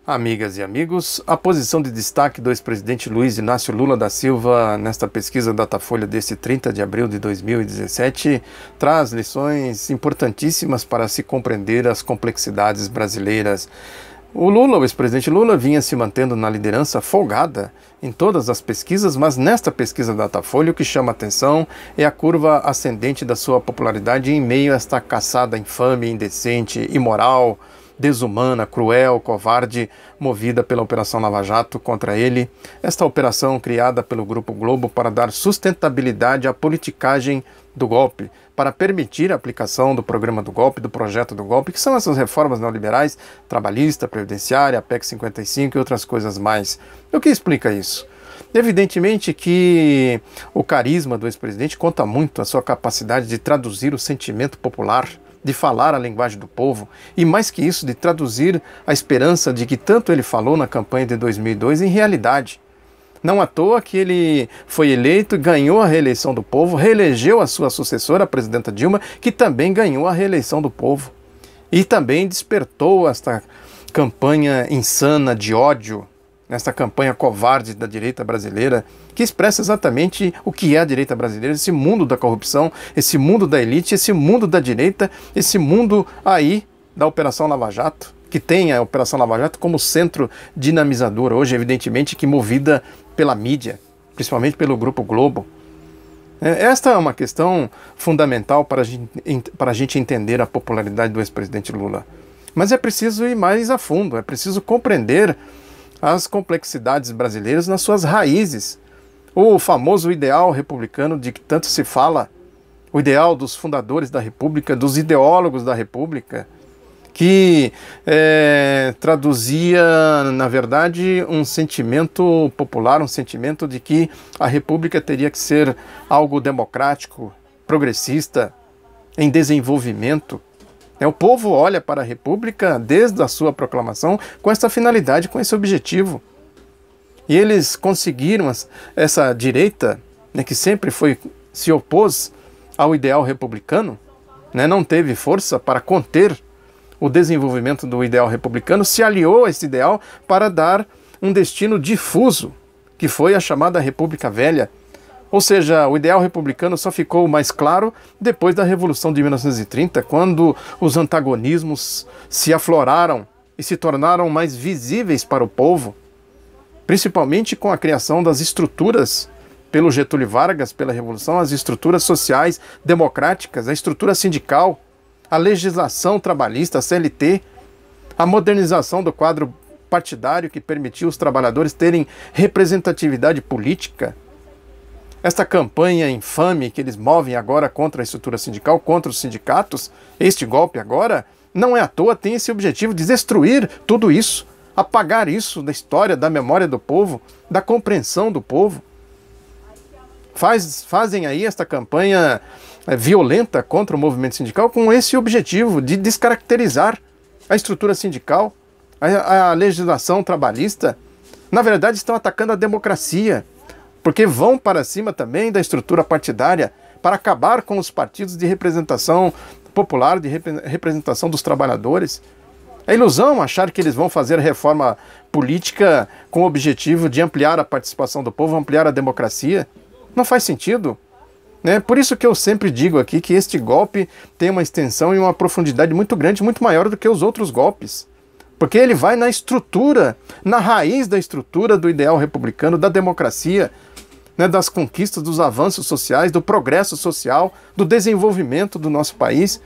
Amigas e amigos, a posição de destaque do ex-presidente Luiz Inácio Lula da Silva nesta pesquisa Datafolha deste 30 de abril de 2017 traz lições importantíssimas para se compreender as complexidades brasileiras. O ex-presidente Lula, vinha se mantendo na liderança folgada em todas as pesquisas, mas nesta pesquisa Datafolha o que chama atenção é a curva ascendente da sua popularidade em meio a esta caçada infame, indecente, imoral, desumana, cruel, covarde, movida pela Operação Lava Jato contra ele. Esta operação criada pelo Grupo Globo para dar sustentabilidade à politicagem do golpe, para permitir a aplicação do programa do golpe, do projeto do golpe, que são essas reformas neoliberais, trabalhista, previdenciária, PEC 55 e outras coisas mais. O que explica isso? Evidentemente que o carisma do ex-presidente conta muito, a sua capacidade de traduzir o sentimento popular, de falar a linguagem do povo, e mais que isso, de traduzir a esperança de que tanto ele falou na campanha de 2002 em realidade. Não à toa que ele foi eleito, ganhou a reeleição do povo, reelegeu a sua sucessora, a presidenta Dilma, que também ganhou a reeleição do povo. E também despertou esta campanha insana de ódio, nesta campanha covarde da direita brasileira, que expressa exatamente o que é a direita brasileira, esse mundo da corrupção, esse mundo da elite, esse mundo da direita, esse mundo aí da Operação Lava Jato, que tem a Operação Lava Jato como centro dinamizador hoje, evidentemente que movida pela mídia, principalmente pelo Grupo Globo. Esta é uma questão fundamental para a gente entender a popularidade do ex-presidente Lula. Mas é preciso ir mais a fundo, é preciso compreender as complexidades brasileiras nas suas raízes. O famoso ideal republicano de que tanto se fala, o ideal dos fundadores da República, dos ideólogos da República, que traduzia, na verdade, um sentimento popular, um sentimento de que a República teria que ser algo democrático, progressista, em desenvolvimento. O povo olha para a República desde a sua proclamação com essa finalidade, com esse objetivo. E eles conseguiram, essa direita, que sempre se opôs ao ideal republicano, não teve força para conter o desenvolvimento do ideal republicano, se aliou a esse ideal para dar um destino difuso, que foi a chamada República Velha. Ou seja, o ideal republicano só ficou mais claro depois da Revolução de 1930, quando os antagonismos se afloraram e se tornaram mais visíveis para o povo, principalmente com a criação das estruturas, pelo Getúlio Vargas, pela Revolução, as estruturas sociais democráticas, a estrutura sindical, a legislação trabalhista, a CLT, a modernização do quadro partidário que permitiu os trabalhadores terem representatividade política. Esta campanha infame que eles movem agora contra a estrutura sindical, contra os sindicatos, este golpe agora, não é à toa, tem esse objetivo de destruir tudo isso, apagar isso da história, da memória do povo, da compreensão do povo. Fazem aí esta campanha violenta contra o movimento sindical com esse objetivo de descaracterizar a estrutura sindical, a legislação trabalhista. Na verdade, estão atacando a democracia, porque vão para cima também da estrutura partidária para acabar com os partidos de representação popular, de representação dos trabalhadores. É ilusão achar que eles vão fazer reforma política com o objetivo de ampliar a participação do povo, ampliar a democracia. Não faz sentido. Por isso que eu sempre digo aqui que este golpe tem uma extensão e uma profundidade muito grande, muito maior do que os outros golpes. Porque ele vai na estrutura, na raiz da estrutura do ideal republicano, da democracia, das conquistas, dos avanços sociais, do progresso social, do desenvolvimento do nosso país,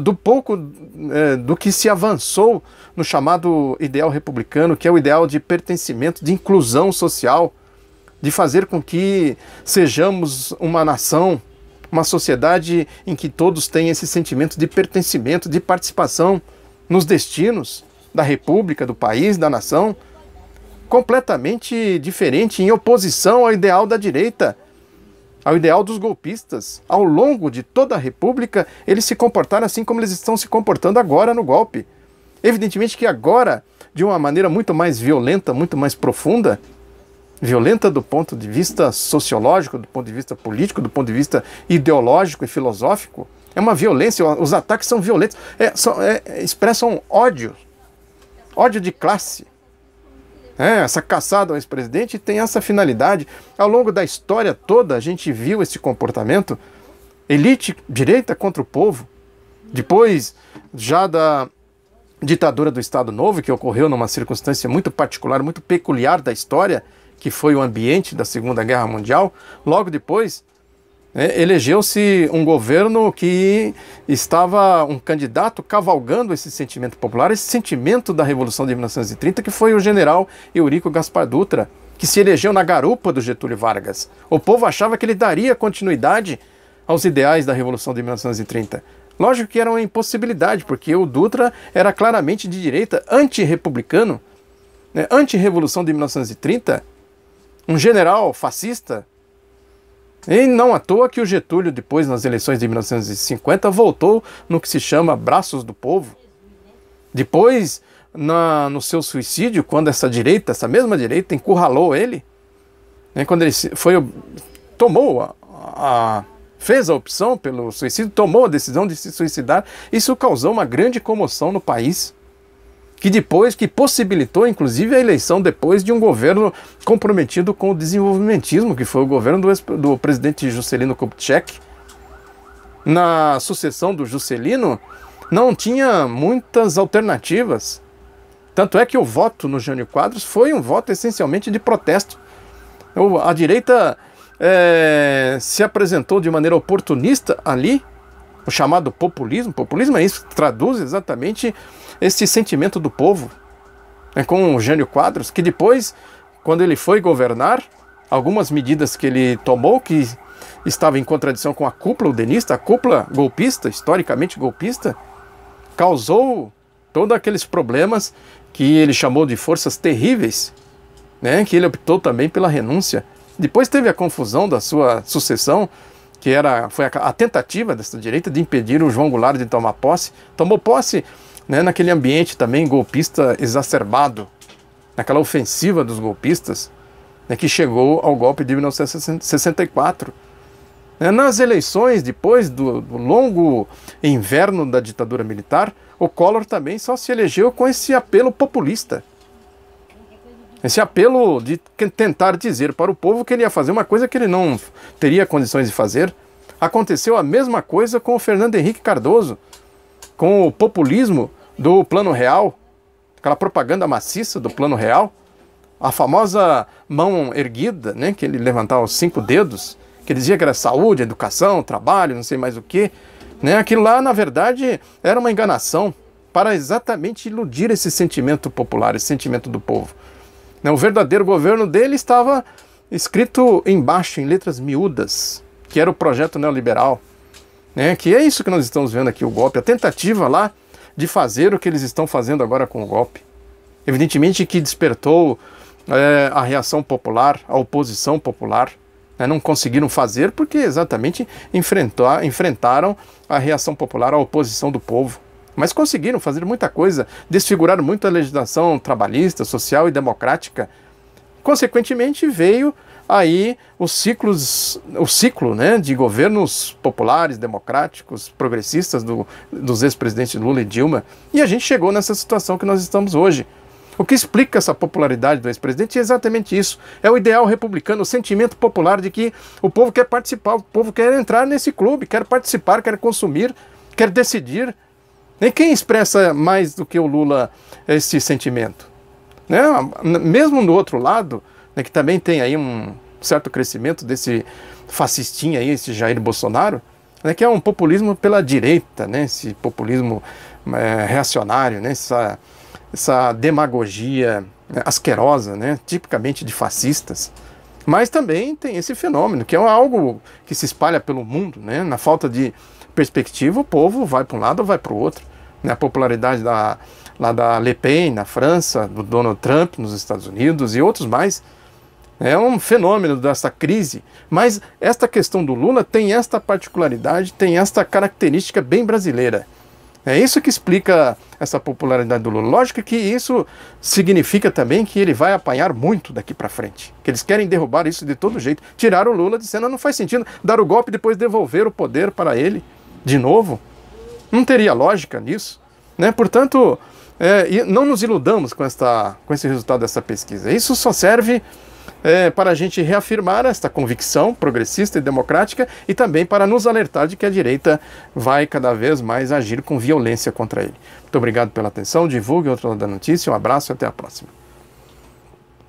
do pouco do que se avançou no chamado ideal republicano, que é o ideal de pertencimento, de inclusão social, de fazer com que sejamos uma nação, uma sociedade em que todos têm esse sentimento de pertencimento, de participação nos destinos da República, do país, da nação, completamente diferente, em oposição ao ideal da direita, ao ideal dos golpistas. Ao longo de toda a República, eles se comportaram assim como eles estão se comportando agora no golpe. Evidentemente que agora, de uma maneira muito mais violenta, muito mais profunda, violenta do ponto de vista sociológico, do ponto de vista político, do ponto de vista ideológico e filosófico, é uma violência, os ataques são violentos, expressam ódio ódio de classe. Essa caçada ao ex-presidente tem essa finalidade. Ao longo da história toda a gente viu esse comportamento. Elite direita contra o povo. Depois já da ditadura do Estado Novo, que ocorreu numa circunstância muito particular, muito peculiar da história, que foi o ambiente da Segunda Guerra Mundial. Logo depois, elegeu-se um governo que estava um candidato cavalgando esse sentimento popular, esse sentimento da Revolução de 1930, que foi o general Eurico Gaspar Dutra, que se elegeu na garupa do Getúlio Vargas. O povo achava que ele daria continuidade aos ideais da Revolução de 1930. Lógico que era uma impossibilidade, porque o Dutra era claramente de direita, anti-republicano, anti-revolução de 1930, um general fascista. E não à toa que o Getúlio, depois, nas eleições de 1950, voltou no que se chama Braços do Povo. Depois, no seu suicídio, quando essa mesma direita, encurralou ele, quando ele fez a opção pelo suicídio, tomou a decisão de se suicidar, isso causou uma grande comoção no país, que possibilitou, inclusive, a eleição depois de um governo comprometido com o desenvolvimentismo, que foi o governo do presidente Juscelino Kubitschek. Na sucessão do Juscelino, não tinha muitas alternativas. Tanto é que o voto no Jânio Quadros foi um voto essencialmente de protesto. A direita se apresentou de maneira oportunista ali, o chamado populismo. Populismo é isso, que traduz exatamente esse sentimento do povo, com o Jânio Quadros, que depois, quando ele foi governar, algumas medidas que ele tomou que estavam em contradição com a cúpula udenista, a cúpula golpista, historicamente golpista, causou todos aqueles problemas que ele chamou de forças terríveis, que ele optou também pela renúncia. Depois teve a confusão da sua sucessão, que foi a tentativa dessa direita de impedir o João Goulart de tomar posse. Tomou posse naquele ambiente também golpista exacerbado, naquela ofensiva dos golpistas, que chegou ao golpe de 1964. Nas eleições, depois do longo inverno da ditadura militar, o Collor também só se elegeu com esse apelo populista. Esse apelo de tentar dizer para o povo que ele ia fazer uma coisa que ele não teria condições de fazer. Aconteceu a mesma coisa com o Fernando Henrique Cardoso, com o populismo do Plano Real, aquela propaganda maciça do Plano Real, a famosa mão erguida, que ele levantava os 5 dedos, que dizia que era saúde, educação, trabalho, não sei mais o quê. Aquilo lá, na verdade, era uma enganação para exatamente iludir esse sentimento popular, esse sentimento do povo. O verdadeiro governo dele estava escrito embaixo, em letras miúdas, que era o projeto neoliberal, que é isso que nós estamos vendo aqui, o golpe, a tentativa lá de fazer o que eles estão fazendo agora com o golpe. Evidentemente que despertou a reação popular, a oposição popular. Não conseguiram fazer porque exatamente enfrentaram a reação popular, a oposição do povo. Mas conseguiram fazer muita coisa, desfigurar muito a legislação trabalhista, social e democrática. Consequentemente, veio aí o ciclo de governos populares, democráticos, progressistas dos ex-presidentes Lula e Dilma. E a gente chegou nessa situação que nós estamos hoje. O que explica essa popularidade do ex-presidente é exatamente isso. É o ideal republicano, o sentimento popular de que o povo quer participar, o povo quer entrar nesse clube, quer participar, quer consumir, quer decidir. E quem expressa mais do que o Lula esse sentimento? Mesmo do outro lado, que também tem aí um certo crescimento desse fascistinha aí, esse Jair Bolsonaro, que é um populismo pela direita, esse populismo reacionário, essa demagogia asquerosa, tipicamente de fascistas. Mas também tem esse fenômeno, que é algo que se espalha pelo mundo, na falta de perspectiva, o povo vai para um lado ou vai para o outro. A popularidade lá da Le Pen na França, do Donald Trump nos Estados Unidos e outros mais, é um fenômeno dessa crise. Mas esta questão do Lula tem esta particularidade, tem esta característica bem brasileira. É isso que explica essa popularidade do Lula. Lógico que isso significa também que ele vai apanhar muito daqui para frente. Que eles querem derrubar isso de todo jeito. Tirar o Lula de cena não faz sentido. Dar o golpe e depois devolver o poder para ele de novo. Não teria lógica nisso. Portanto, E não nos iludamos com esse resultado dessa pesquisa. Isso só serve para a gente reafirmar esta convicção progressista e democrática e também para nos alertar de que a direita vai cada vez mais agir com violência contra ele. Muito obrigado pela atenção, divulgue Outro Lado da Notícia, um abraço e até a próxima.